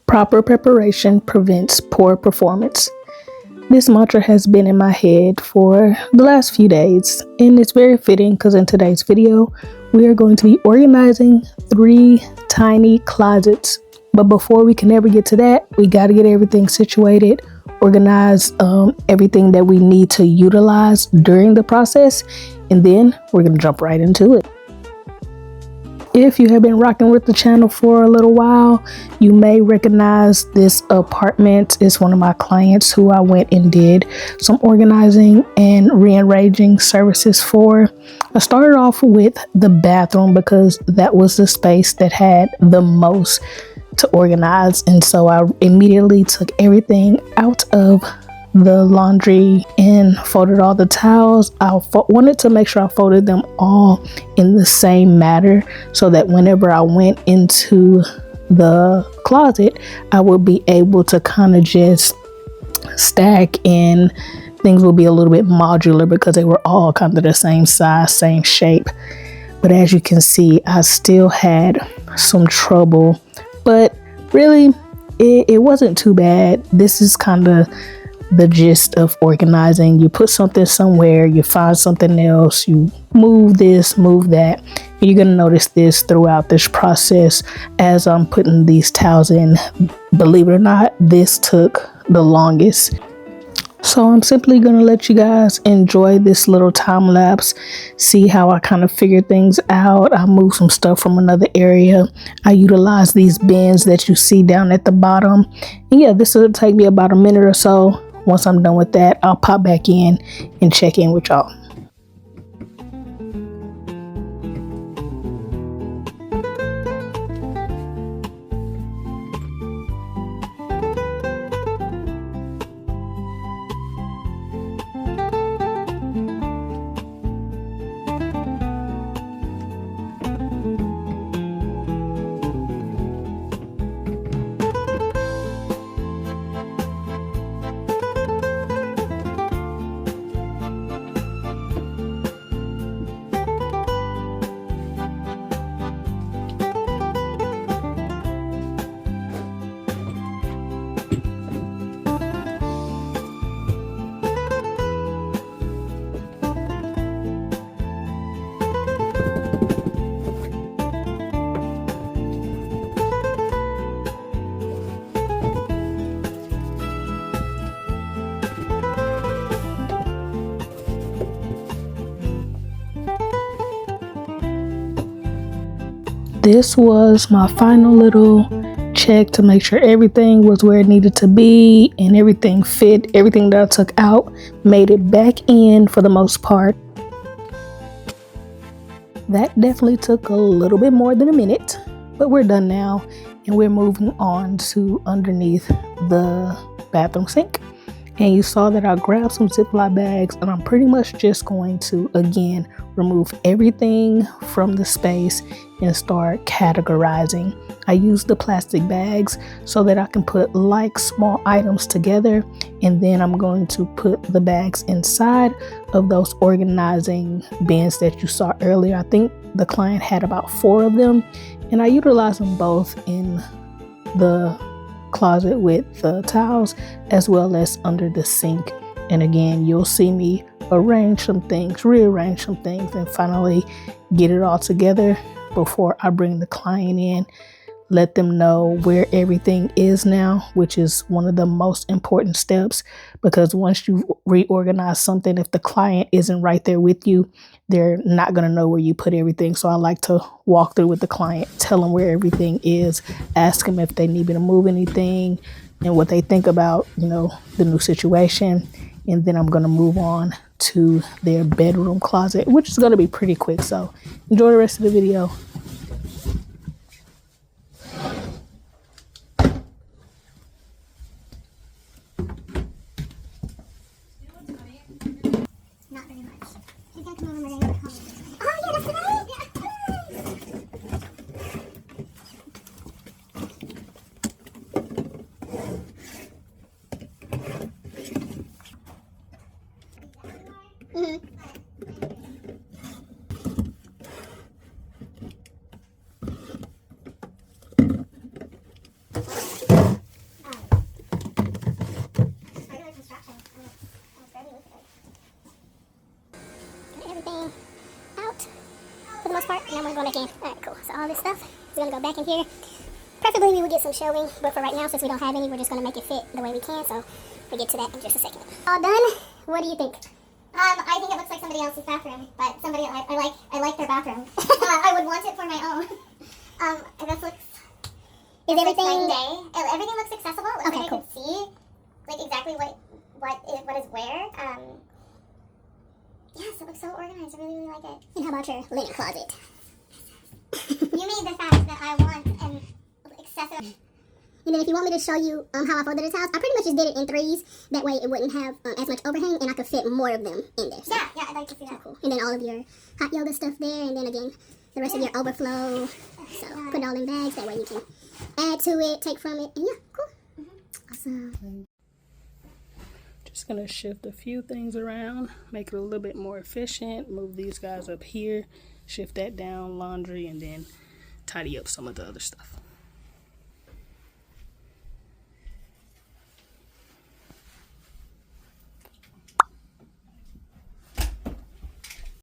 Proper preparation prevents poor performance. This mantra has been in my head for the last few days, and it's very fitting because in today's video, we are going to be organizing 3 tiny closets. But before we can ever get to that, we got to get everything situated, organize everything that we need to utilize during the process, and then we're going to jump right into it. If you have been rocking with the channel for a little while, you may recognize this apartment. It's one of my clients who I went and did some organizing and rearranging services for. I started off with the bathroom because that was the space that had the most to organize, and so I immediately took everything out of the laundry and folded all the towels. I wanted to make sure I folded them all in the same manner so that whenever I went into the closet, I would be able to kind of just stack, and things will be a little bit modular because they were all kind of the same size, same shape. But as you can see, I still had some trouble, but really it wasn't too bad. This is kind of the gist of organizing. You put something somewhere, you find something else, you move this, move that. And you're going to notice this throughout this process as I'm putting these towels in. Believe it or not, this took the longest. So I'm simply going to let you guys enjoy this little time lapse, see how I kind of figure things out. I moved some stuff from another area. I utilize these bins that you see down at the bottom. And yeah, this will take me about a minute or so. Once I'm done with that, I'll pop back in and check in with y'all. This was my final little check to make sure everything was where it needed to be and everything fit. Everything that I took out made it back in for the most part. That definitely took a little bit more than a minute, but we're done now and we're moving on to underneath the bathroom sink. And you saw that I grabbed some Ziploc bags, and I'm pretty much just going to, again, remove everything from the space and start categorizing. I use the plastic bags so that I can put like small items together, and then I'm going to put the bags inside of those organizing bins that you saw earlier. I think the client had about 4 of them, and I utilize them both in the closet with the towels as well as under the sink. And again, you'll see me arrange some things, rearrange some things, and finally get it all together before I bring the client in. Let them know where everything is now, which is one of the most important steps, because once you reorganize something, if the client isn't right there with you, they're not going to know where you put everything. So I like to walk through with the client, tell them where everything is, ask them if they need me to move anything and what they think about, the new situation. And then I'm going to move on to their bedroom closet, which is going to be pretty quick. So enjoy the rest of the video. Not very much. She's gonna come over and we're gonna go home. Oh yeah, that's right. stuff is going to go back in here. Preferably we would get some shelving, but for right now, since we don't have any, we're just going to make it fit the way we can, so we'll get to that in just a second. All done? What do you think? I think it looks like somebody else's bathroom, but I like their bathroom. I would want it for my own. This looks... Is everything... Everything looks accessible. It looks like cool. I can see, like, exactly what is where. Yes, it looks so organized. I really, really like it. And how about your linen closet? You made the fact that I want an excessive... And then if you want me to show you how I folded this house, I pretty much just did it in threes. That way it wouldn't have as much overhang, and I could fit more of them in there. So. Yeah, I'd like to see that. Cool. And then all of your hot yoga stuff there, and then again, the rest of your overflow. So put it all in bags. That way you can add to it, take from it, and yeah, cool. Awesome. Just gonna shift a few things around, make it a little bit more efficient, move these guys up here, shift that down, laundry, and then tidy up some of the other stuff.